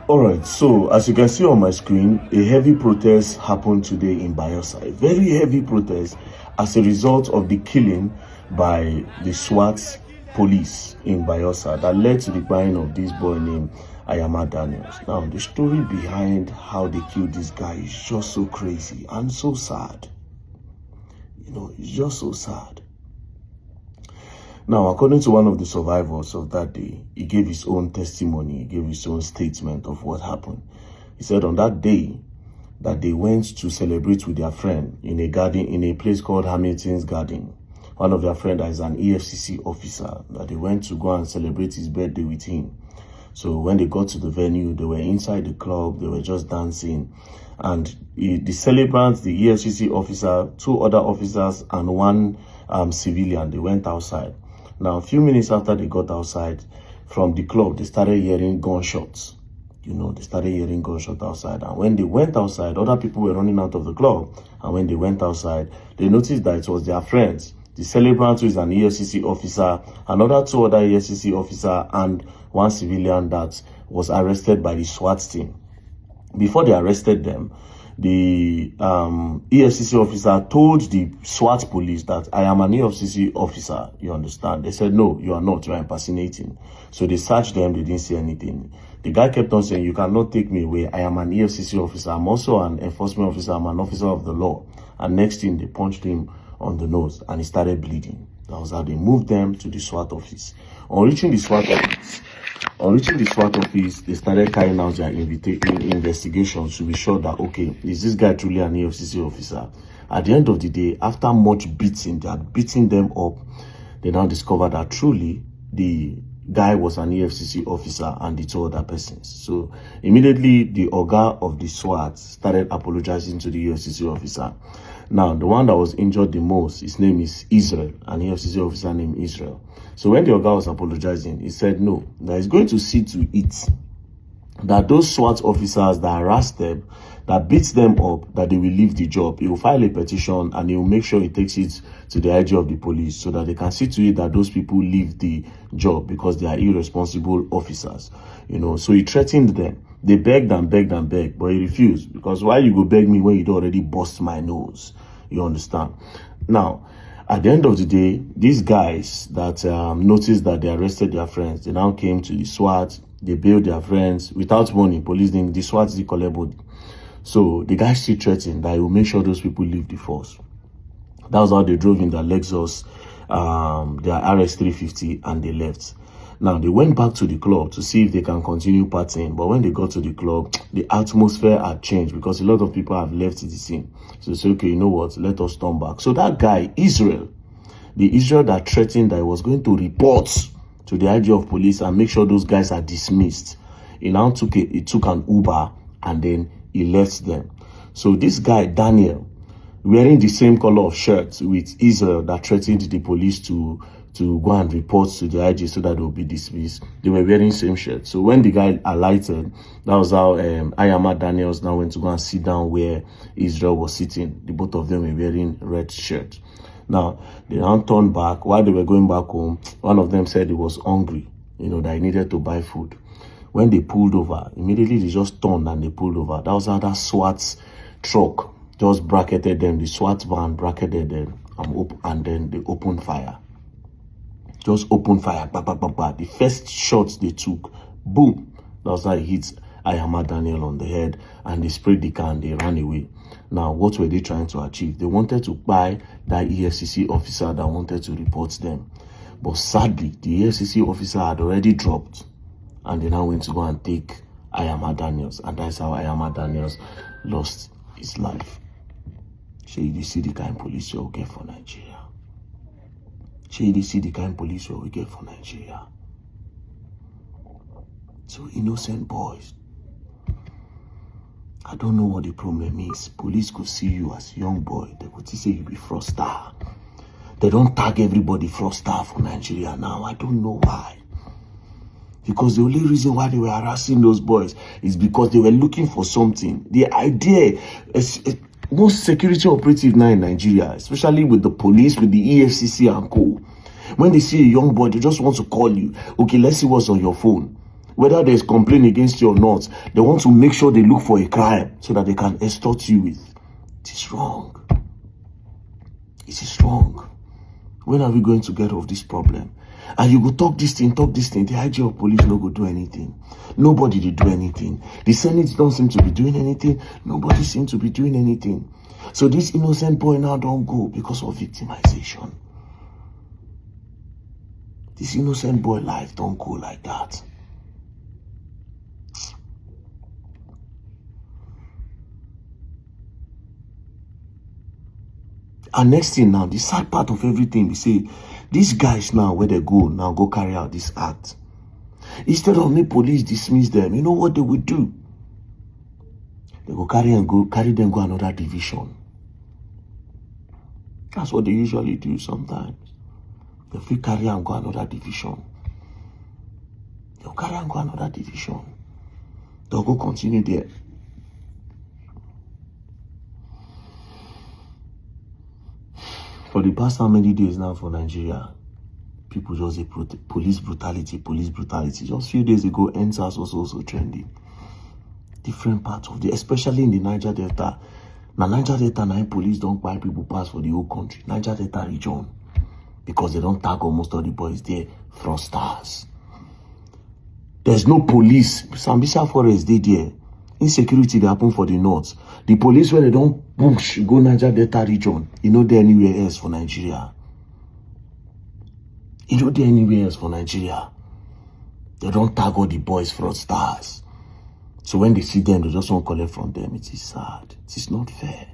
All right, so as you can see on my screen, a heavy protest happened today in Bayelsa. A very heavy protest as a result of the killing by the SWAT police in Bayelsa that led to the buying of this boy named Ayama Daniels. Now, the story behind how they killed this guy is just so crazy and so sad. You know, it's just so sad. Now, according to one of the survivors of that day, he gave his own testimony, he gave his own statement of what happened. He said on that day that they went to celebrate with their friend in a garden, in a place called Hamilton's Garden. One of their friends is an EFCC officer, that they went to go and celebrate his birthday with him. So when they got to the venue, they were inside the club, they were just dancing. And the celebrants, the EFCC officer, two other officers, and one civilian, they went outside. Now, a few minutes after they got outside from the club, they started hearing gunshots. You know, they started hearing gunshots outside. And when they went outside, other people were running out of the club. And when they went outside, they noticed that it was their friends. The celebrant, who is an EFCC officer, another two other EFCC officer, and one civilian that was arrested by the SWAT team. Before they arrested them, the EFCC officer told the SWAT police that I am an EFCC officer, you understand? They said, no, you are not, you are impersonating. So they searched them, they didn't see anything. The guy kept on saying, you cannot take me away, I am an EFCC officer, I'm also an enforcement officer, I'm an officer of the law. And next thing, they punched him on the nose and he started bleeding. That was how they moved them to the SWAT office. On reaching the SWAT office, they started carrying out their investigations to be sure that, okay, is this guy truly an EFCC officer? At the end of the day, after much beating, they had beaten them up, they now discovered that truly the guy was an EFCC officer and the two other persons. So immediately, the Oga of the SWAT started apologizing to the EFCC officer. Now, the one that was injured the most, his name is Israel, an EFCC officer named Israel. So when the Oga was apologizing, he said no, that he's going to see to it that those SWAT officers that harassed them, that beat them up, that they will leave the job. He will file a petition and he will make sure he takes it to the IG of the police so that they can see to it that those people leave the job because they are irresponsible officers. You know, so he threatened them. They begged and begged and begged, but he refused, because why you go beg me when you already bust my nose? You understand? Now, at the end of the day, these guys that noticed that they arrested their friends, they now came to the SWAT, they bailed their friends without money. Police didn't, the SWAT didn't collect body. So the guys still threatened that he will make sure those people leave the force. That was how they drove in their Lexus, their RS 350, and they left. Now, they went back to the club to see if they can continue partying. But when they got to the club, the atmosphere had changed because a lot of people have left the scene. So they said, okay, you know what, let us turn back. So that guy, Israel, the Israel that threatened that he was going to report to the IG of police and make sure those guys are dismissed, he now took an Uber and then he left them. So this guy, Daniel, wearing the same color of shirt with Israel that threatened the police to go and report to the IG so that they will be dismissed. They were wearing same shirt. So when the guy alighted, that was how Ayama Daniels now went to go and sit down where Israel was sitting. The both of them were wearing red shirts. Now, they now turned back. While they were going back home, one of them said he was hungry, you know, that he needed to buy food. When they pulled over, immediately they just turned and they pulled over. That was how that SWAT truck just bracketed them. The SWAT van bracketed them and then they opened fire. Just opened fire, bah, bah, bah, bah. The first shots they took, boom, that was how it hit Ayama Daniel on the head, and they sprayed the car and they ran away. Now, what were they trying to achieve? They wanted to buy that EFCC officer that wanted to report them. But sadly, the EFCC officer had already dropped, and they now went to go and take Ayama Daniels, and that's how Ayama Daniels lost his life. So you see the kind of police you get for Nigeria. You see the kind of police we get for Nigeria. So innocent boys. I don't know what the problem is. Police could see you as a young boy. They could say you be fraudster. They don't tag everybody fraudster for Nigeria now. I don't know why. Because the only reason why they were harassing those boys is because they were looking for something. The idea is most security operative now in Nigeria, especially with the police, with the EFCC and co. When they see a young boy, they just want to call you. Okay, let's see what's on your phone. whether there's complaint against you or not, they want to make sure they look for a crime so that they can extort you with. It is wrong. It is wrong. When are we going to get off this problem? And you go talk this thing, the IG of police no go do anything. Nobody did do anything. The Senate don't seem to be doing anything. Nobody seems to be doing anything. So this innocent boy now don't go because of victimization. This innocent boy life don't go like that. And next thing now, the sad part of everything, we say, these guys now, where they go carry out this act. Instead of me police dismiss them, you know what they would do? They go carry them go another division. That's what they usually do sometimes. They free carry and go another division. They'll carry and go another division. They'll go continue there. For the past how many days now for Nigeria, people just say police brutality. Just a few days ago, NSAS was also trending. Different parts of especially in the Niger Delta. Now Niger Delta, now police don't buy people pass for the whole country. Niger Delta region. Because they don't tag almost all the boys there. Fraudsters. There's no police. Sambisa Forest, they there. Insecurity, they happen for the north. The police, where they don't push, go Niger Delta region, you know they're anywhere else for Nigeria. You know they're anywhere else for Nigeria. They don't tag all the boys fraudsters. So when they see them, they just won't collect from them. It is sad. It is not fair.